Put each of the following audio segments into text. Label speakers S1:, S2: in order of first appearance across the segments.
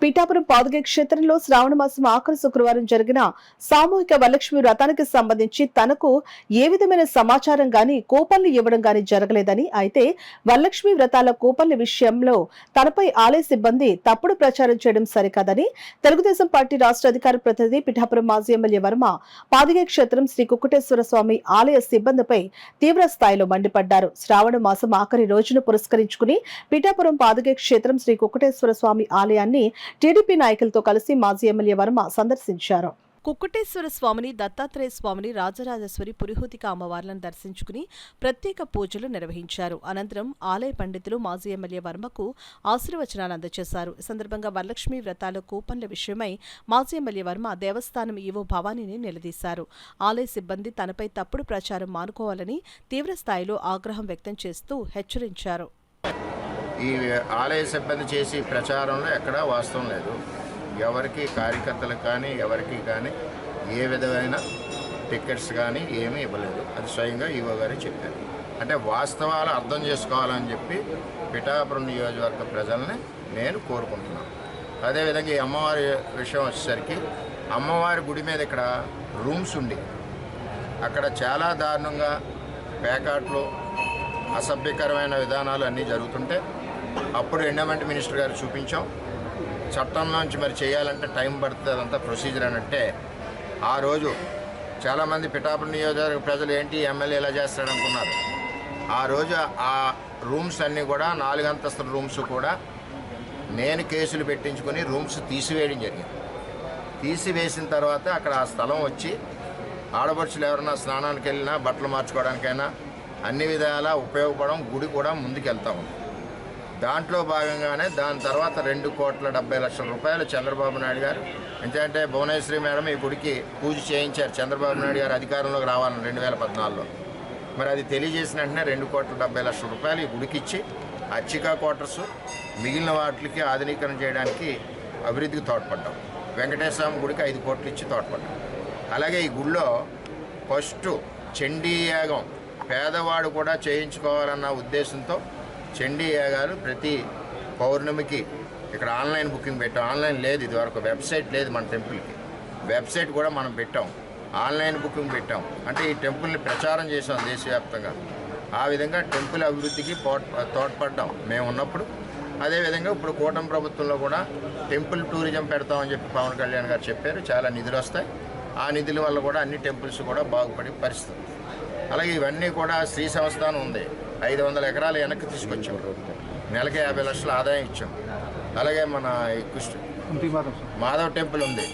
S1: పీఠాపురం పాదుగే క్షేత్రంలో శ్రావణ మాసం ఆఖరి శుక్రవారం జరిగిన సామూహిక వరలక్ష్మి వ్రతానికి సంబంధించి తనకు ఏ విధమైన సమాచారం గాని కూపన్లు ఇవ్వడం గాని జరగలేదని, అయితే వరలక్ష్మి వ్రతాల కూపన్ల విషయంలో తనపై ఆలయ సిబ్బంది తప్పుడు ప్రచారం చేయడం సరికాదని తెలుగుదేశం పార్టీ రాష్ట్ర అధికార ప్రతినిధి పీఠాపురం మాజీ ఎమ్మెల్యే వర్మ పాదుగే క్షేత్రం శ్రీ కుక్కుటేశ్వర స్వామి ఆలయ సిబ్బందిపై తీవ్ర స్థాయిలో మండిపడ్డారు. శ్రావణ మాసం ఆఖరి రోజును పురస్కరించుకుని పీఠాపురం పాదుగే క్షేత్రం శ్రీ కుక్కుటేశ్వర స్వామి ఆలయాన్ని టీడీపీ నాయకులతో కలిసి మాజీ ఎమ్మెల్యే వర్మ సందర్శించారు. కుక్కుటేశ్వర స్వామిని, దత్తాత్రేయ స్వామిని, రాజరాజేశ్వరి, పురిహూతిక అమ్మవార్లను దర్శించుకుని ప్రత్యేక పూజలు నిర్వహించారు. అనంతరం ఆలయ పండితులు మాజీ ఎమ్మెల్యే వర్మకు ఆశీర్వచనాలు అందజేశారు. ఈ సందర్భంగా వరలక్ష్మి వ్రతాల కూపన్ల విషయమై మాజీ ఎమ్మెల్యే వర్మ దేవస్థానం ఈవో భవానీని నిలదీశారు. ఆలయ సిబ్బంది తనపై తప్పుడు ప్రచారం మానుకోవాలని తీవ్ర స్థాయిలో ఆగ్రహం వ్యక్తం చేస్తూ హెచ్చరించారు.
S2: ఈ ఆలయ సిబ్బంది చేసి ప్రచారంలో ఎక్కడా వాస్తవం లేదు. ఎవరికి కార్యకర్తలకు కానీ ఎవరికి కానీ ఏ విధమైన టికెట్స్ కానీ ఏమీ ఇవ్వలేదు. అది స్వయంగా ఈవో గారు చెప్పారు. అంటే వాస్తవాలు అర్థం చేసుకోవాలని చెప్పి పిఠాపురం నియోజకవర్గ ప్రజల్ని నేను కోరుకుంటున్నాను. అదేవిధంగా ఈ అమ్మవారి విషయం వచ్చేసరికి అమ్మవారి గుడి మీద ఇక్కడ రూమ్స్ ఉండి అక్కడ చాలా దారుణంగా పేకాట్లు, అసభ్యకరమైన విధానాలు అన్నీ జరుగుతుంటే అప్పుడు ఎండోమెంట్ మినిస్టర్ గారు చూపించాం. చట్టంలోంచి మరి చేయాలంటే టైం పడుతుంది, అదంతా ప్రొసీజర్ అని అంటే ఆ రోజు చాలామంది పిఠాపురం నియోజకవర్గ ప్రజలు ఏంటి ఎమ్మెల్యే ఎలా చేస్తాడనుకున్నారు. ఆ రోజు ఆ రూమ్స్ అన్నీ కూడా 4 అంతస్తుల రూమ్స్ కూడా నేను కేసులు పెట్టించుకొని రూమ్స్ తీసివేయడం జరిగింది. తీసివేసిన తర్వాత అక్కడ ఆ స్థలం వచ్చి ఆడపడుచులు ఎవరైనా స్నానానికి వెళ్ళినా బట్టలు మార్చుకోవడానికైనా అన్ని విధాలా ఉపయోగపడడం, గుడి కూడా ముందుకెళ్తా ఉంది. దాంట్లో భాగంగానే దాని తర్వాత 2,70,00,000 రూపాయలు చంద్రబాబు నాయుడు గారు, ఎందుకంటే భువనేశ్వరి మేడం ఈ గుడికి పూజ చేయించారు చంద్రబాబు నాయుడు గారు అధికారంలోకి రావాలని 2014లో. మరి అది తెలియజేసిన వెంటనే 2,70,00,000 రూపాయలు ఈ గుడికి ఇచ్చి అర్చికా క్వార్టర్స్ మిగిలిన వాటికి ఆధునీకరణ చేయడానికి అభివృద్ధికి తోడ్పడ్డాం. వెంకటేశ్వర గుడికి 5 కోట్లు ఇచ్చి తోడ్పడ్డాం. అలాగే ఈ గుడిలో ఫస్ట్ చండీ యాగం పేదవాడు కూడా చేయించుకోవాలన్న ఉద్దేశంతో చండీ యాగాలు ప్రతి పౌర్ణమికి ఇక్కడ ఆన్లైన్ బుకింగ్ పెట్టాం. ఆన్లైన్ లేదు ఇదివరకు, వెబ్సైట్ లేదు మన టెంపుల్కి. వెబ్సైట్ కూడా మనం పెట్టాం, ఆన్లైన్ బుకింగ్ పెట్టాం. అంటే ఈ టెంపుల్ని ప్రచారం చేసాం దేశవ్యాప్తంగా. ఆ విధంగా టెంపుల్ అభివృద్ధికి తోడ్పడ్డాం మేము ఉన్నప్పుడు. అదేవిధంగా ఇప్పుడు కూటమి ప్రభుత్వంలో కూడా టెంపుల్ టూరిజం పెడతామని చెప్పి పవన్ కళ్యాణ్ గారు చెప్పారు. చాలా నిధులు వస్తాయి. ఆ నిధుల వల్ల కూడా అన్ని టెంపుల్స్ కూడా బాగుపడే పరిస్థితి. అలాగే ఇవన్నీ కూడా శ్రీ సంస్థానం ఉంది, 500 ఎకరాలు వెనక్కి తీసుకొచ్చాం, నెలకి 50 లక్షల ఆదాయం ఇచ్చాం. అలాగే మన మాధవ్ టెంపుల్ ఉంది,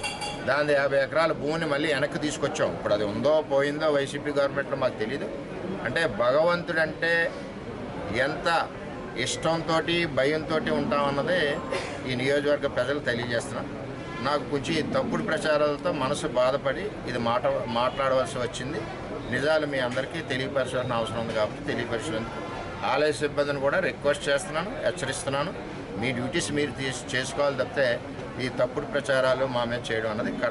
S2: దాని 50 ఎకరాల భూమిని మళ్ళీ వెనక్కి తీసుకొచ్చాం. ఇప్పుడు అది ఉందో పోయిందో వైసీపీ గవర్నమెంట్లో మాకు తెలీదు. అంటే భగవంతుడంటే ఎంత ఇష్టంతో భయంతో ఉంటామన్నదే ఈ నియోజకవర్గ ప్రజలు తెలియజేస్తున్నాం. నాకు కొంచెం తప్పుడు ప్రచారాలతో మనసు బాధపడి ఇది మాట్లాడవలసి వచ్చింది. నిజాలు మీ అందరికీ తెలియపరచాల్సిన అవసరం ఉంది కాబట్టి తెలియపరిచినందుకు ఆలయ సిబ్బందిని కూడా రిక్వెస్ట్ చేస్తున్నాను, హెచ్చరిస్తున్నాను. మీ డ్యూటీస్ మీరు చేసుకోవాలి తప్పితే ఈ తప్పుడు ప్రచారాలు మా మీద చేయడం అన్నది